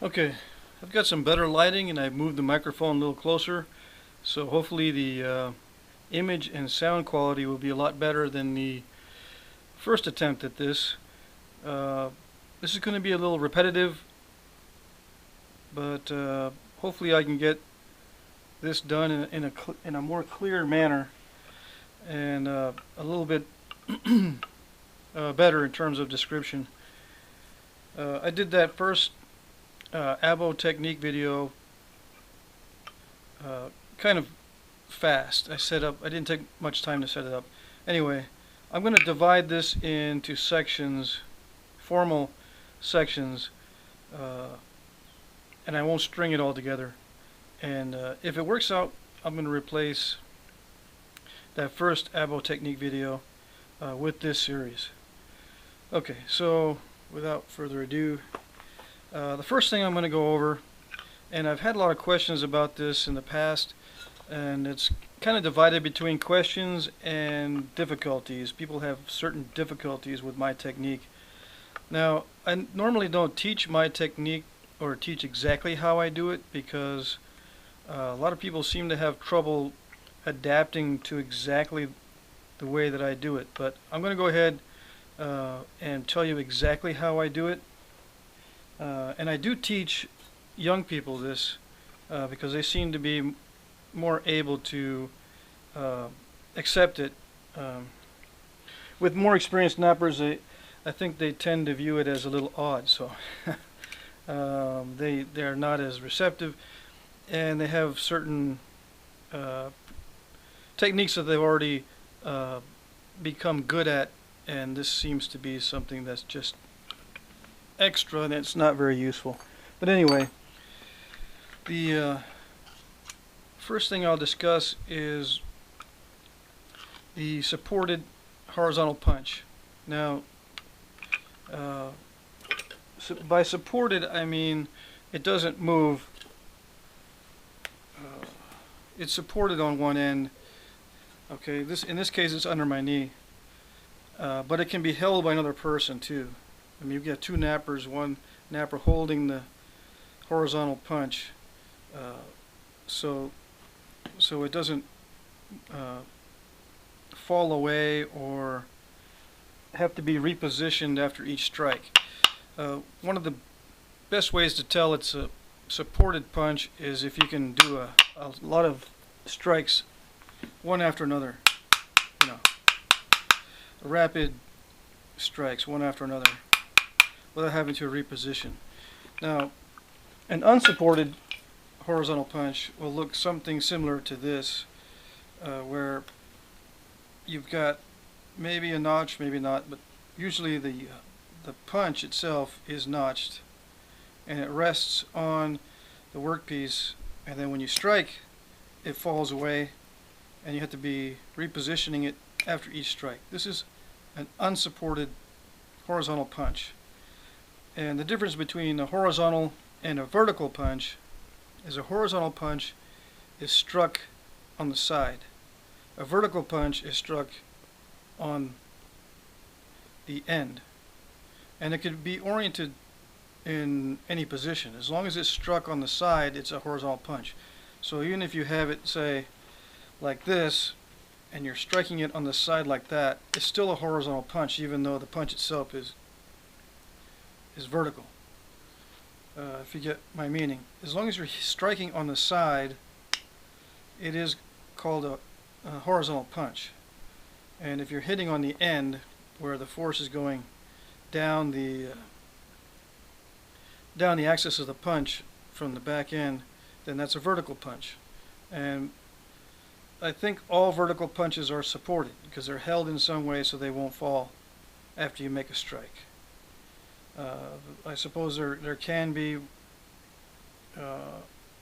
Okay, I've got some better lighting and I've moved the microphone a little closer, so hopefully the image and sound quality will be a lot better than the first attempt at this. This is going to be a little repetitive, but hopefully I can get this done in a more clear manner and a little bit better in terms of description. I did that first abo technique video kind of fast. I didn't take much time to set it up. Anyway, I'm going to divide this into sections, formal sections, and I won't string it all together. And if it works out, I'm going to replace that first abo technique video with this series. Okay, so without further ado, the first thing I'm going to go over, and I've had a lot of questions about this in the past, and it's kind of divided between questions and difficulties. People have certain difficulties with my technique. Now, I normally don't teach my technique or teach exactly how I do it because a lot of people seem to have trouble adapting to exactly the way that I do it. But I'm going to go ahead and tell you exactly how I do it. And I do teach young people this because they seem to be more able to accept it. With more experienced nappers, I think they tend to view it as a little odd. So they're not as receptive, and they have certain techniques that they've already become good at, and this seems to be something that's just extra and it's not very useful. But anyway, the first thing I'll discuss is the supported horizontal punch. Now, by supported I mean it doesn't move. It's supported on one end. Okay, in this case it's under my knee, but it can be held by another person too. I mean, you've got two nappers, one napper holding the horizontal punch, so it doesn't fall away or have to be repositioned after each strike. One of the best ways to tell it's a supported punch is if you can do a lot of strikes one after another, rapid strikes one after another without having to reposition. Now, an unsupported horizontal punch will look something similar to this, where you've got maybe a notch, maybe not, but usually the punch itself is notched and it rests on the workpiece, and then when you strike it falls away and you have to be repositioning it after each strike. This is an unsupported horizontal punch. And the difference between a horizontal and a vertical punch is a horizontal punch is struck on the side. A vertical punch is struck on the end. And it could be oriented in any position. As long as it's struck on the side, it's a horizontal punch. So even if you have it, say, like this, and you're striking it on the side like that, it's still a horizontal punch, even though the punch itself is vertical. If you get my meaning. As long as you're striking on the side, it is called a horizontal punch. And if you're hitting on the end, where the force is going down the axis of the punch from the back end, then that's a vertical punch. And I think all vertical punches are supported because they're held in some way so they won't fall after you make a strike. I suppose there can be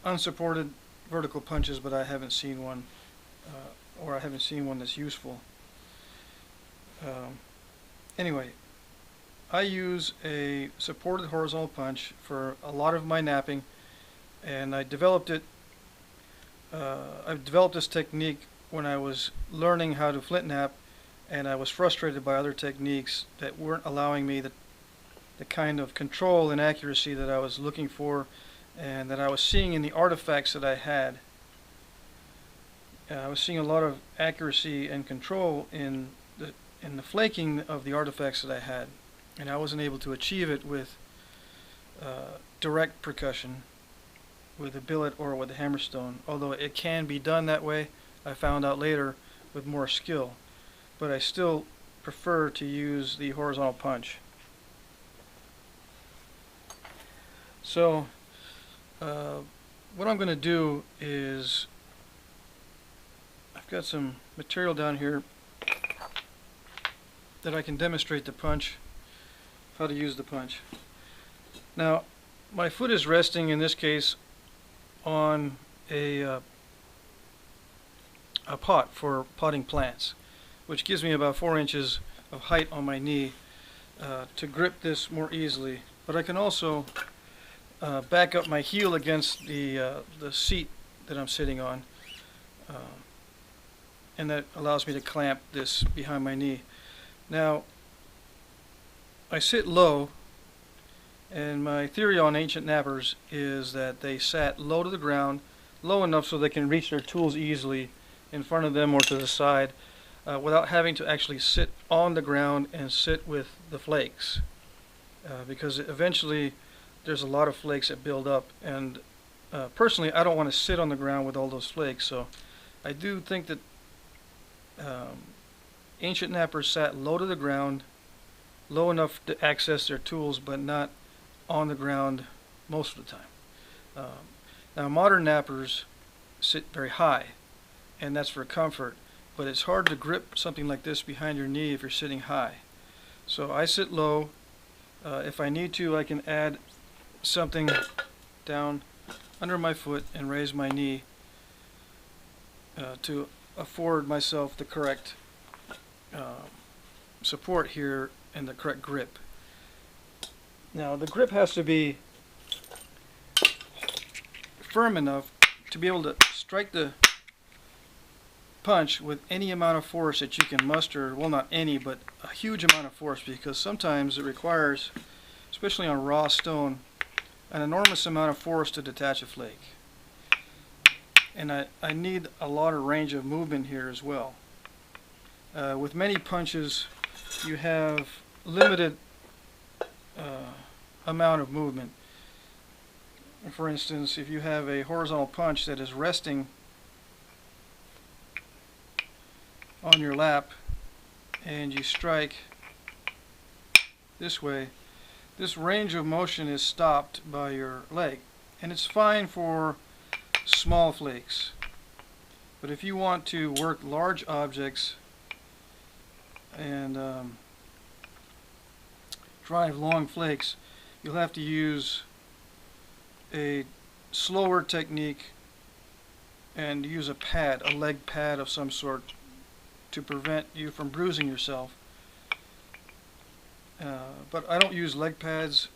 unsupported vertical punches, but I haven't seen one, or I haven't seen one that's useful. Anyway, I use a supported horizontal punch for a lot of my napping, and I developed it. I've developed this technique when I was learning how to flint knap, and I was frustrated by other techniques that weren't allowing me the kind of control and accuracy that I was looking for and that I was seeing in the artifacts that I had. I was seeing a lot of accuracy and control in the flaking of the artifacts that I had, and I wasn't able to achieve it with direct percussion with a billet or with a hammerstone, although it can be done that way. I found out later with more skill, but I still prefer to use the horizontal punch. So what I'm going to do is, I've got some material down here that I can demonstrate the punch, how to use the punch. Now, my foot is resting in this case on a pot for potting plants, which gives me about 4 inches of height on my knee to grip this more easily. But I can also back up my heel against the seat that I'm sitting on, and that allows me to clamp this behind my knee. Now, I sit low, and my theory on ancient knappers is that they sat low to the ground, low enough so they can reach their tools easily in front of them or to the side, without having to actually sit on the ground and sit with the flakes, because eventually there's a lot of flakes that build up, and personally I don't want to sit on the ground with all those flakes. So I do think that ancient knappers sat low to the ground, low enough to access their tools, but not on the ground most of the time. Now, modern knappers sit very high, and that's for comfort, but it's hard to grip something like this behind your knee if you're sitting high. So I sit low. If I need to, I can add something down under my foot and raise my knee to afford myself the correct support here and the correct grip. Now, the grip has to be firm enough to be able to strike the punch with any amount of force that you can muster. Well, not any, but a huge amount of force, because sometimes it requires, especially on raw stone, an enormous amount of force to detach a flake. And I need a lot of range of movement here as well. With many punches, you have limited amount of movement. For instance, if you have a horizontal punch that is resting on your lap and you strike this way, this range of motion is stopped by your leg, and it's fine for small flakes. But if you want to work large objects and drive long flakes, you'll have to use a slower technique and use a pad, a leg pad of some sort, to prevent you from bruising yourself. But I don't use leg pads.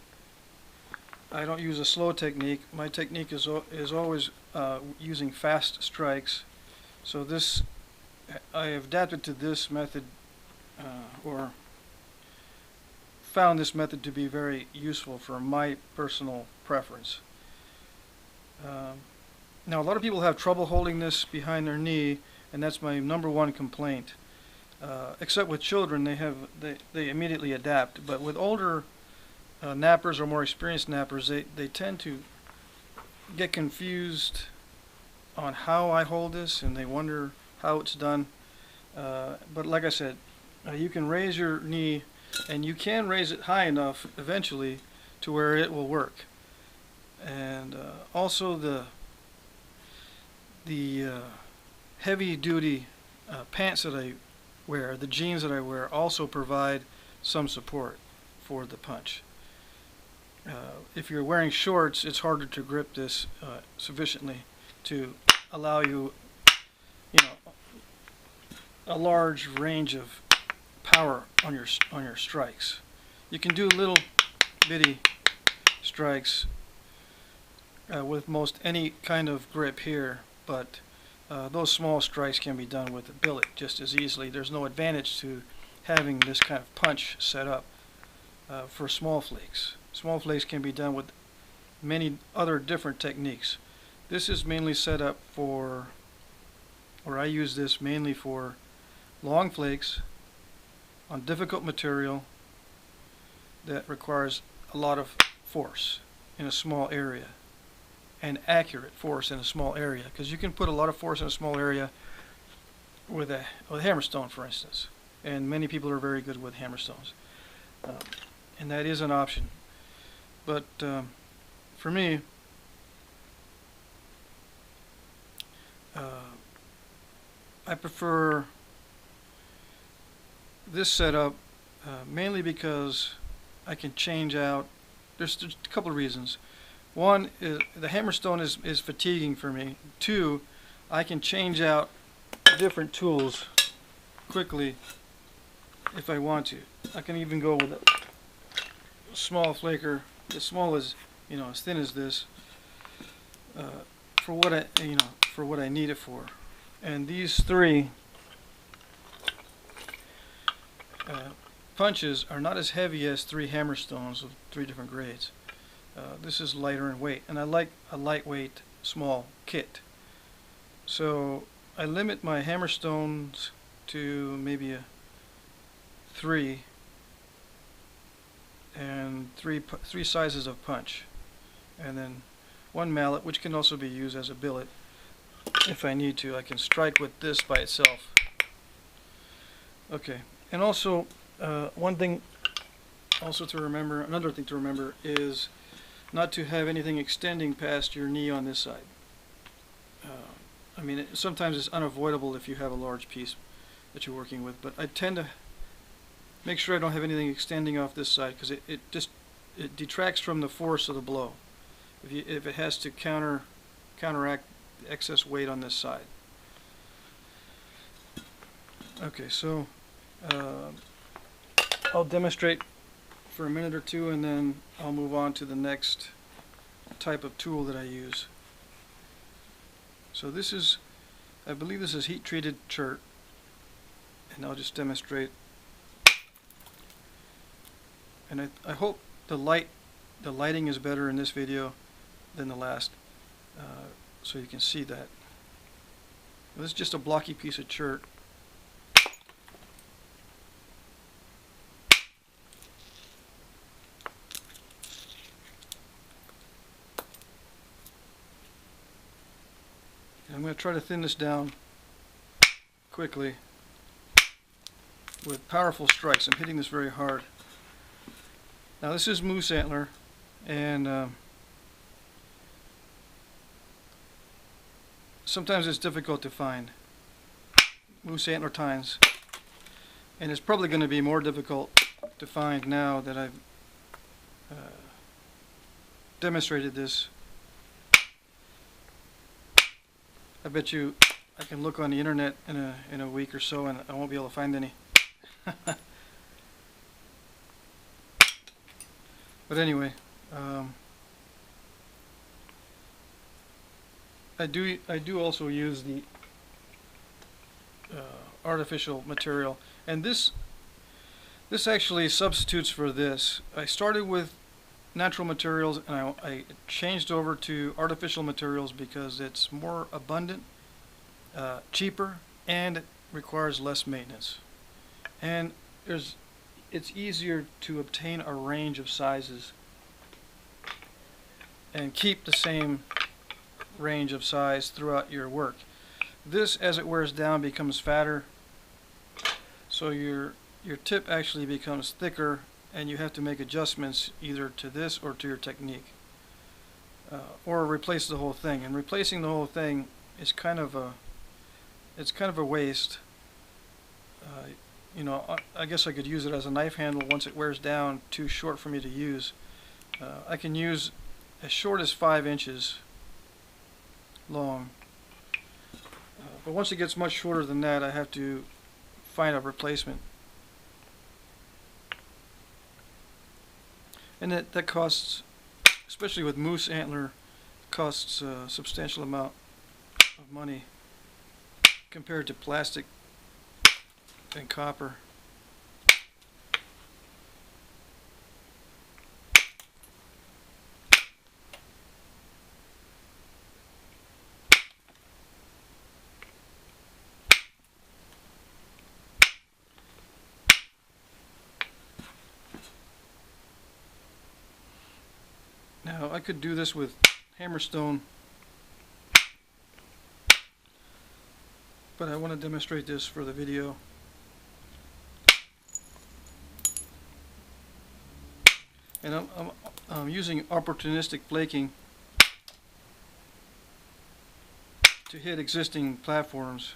I don't use a slow technique. My technique is always using fast strikes. So this, I have adapted to this method, or found this method to be very useful for my personal preference. Now, a lot of people have trouble holding this behind their knee, and that's my #1 complaint. Except with children, they immediately adapt. But with older knappers or more experienced knappers, they tend to get confused on how I hold this, and they wonder how it's done. But like I said, you can raise your knee, and you can raise it high enough eventually to where it will work. And also the heavy-duty pants that I wear, the jeans that I wear, also provide some support for the punch. If you're wearing shorts, it's harder to grip this sufficiently to allow you, a large range of power on your strikes. You can do little bitty strikes with most any kind of grip here, but those small strikes can be done with a billet just as easily. There's no advantage to having this kind of punch set up. for small flakes. Small flakes can be done with many other different techniques. This is mainly set up for, or I use this mainly for long flakes on difficult material that requires a lot of force in a small area, and accurate force in a small area, because you can put a lot of force in a small area with a hammerstone, for instance, and many people are very good with hammerstones, and that is an option. But for me, I prefer this setup mainly because I can change out. There's a couple of reasons. One is the hammerstone is fatiguing for me. Two, I can change out different tools quickly if I want to. I can even go with a small flaker, as small as, as thin as this, for what I need it for. And these three punches are not as heavy as 3 hammerstones of 3 different grades. This is lighter in weight, and I like a lightweight small kit. So I limit my hammerstones to maybe a 3 and three sizes of punch, and then 1 mallet, which can also be used as a billet if I need to. I can strike with this by itself. Okay, and also one thing also to remember, another thing to remember is not to have anything extending past your knee on this side. I mean, sometimes it's unavoidable if you have a large piece that you're working with, but I tend to make sure I don't have anything extending off this side, because it detracts from the force of the blow if it has to counteract the excess weight on this side. Okay, so I'll demonstrate for a minute or two, and then I'll move on to the next type of tool that I use. So this is, I believe this is heat treated chert, and I'll just demonstrate. And I hope the lighting is better in this video than the last, so you can see that. This is just a blocky piece of chert. I'm going to try to thin this down quickly with powerful strikes. I'm hitting this very hard. Now this is moose antler, and sometimes it's difficult to find moose antler tines, and it's probably going to be more difficult to find now that I've demonstrated this. I bet you I can look on the internet in a week or so, and I won't be able to find any. But anyway, I do also use the artificial material, and this actually substitutes for this. I started with natural materials, and I changed over to artificial materials because it's more abundant, cheaper, and it requires less maintenance, and it's easier to obtain a range of sizes and keep the same range of size throughout your work. This, as it wears down, becomes fatter, so your tip actually becomes thicker, and you have to make adjustments either to this or to your technique, or replace the whole thing. And replacing the whole thing is kind of a waste. I guess I could use it as a knife handle once it wears down too short for me to use. I can use as short as 5 inches long, but once it gets much shorter than that, I have to find a replacement. And that costs, especially with moose antler, costs a substantial amount of money compared to plastic and copper. Now I could do this with hammerstone, but I want to demonstrate this for the video. And I'm using opportunistic flaking to hit existing platforms.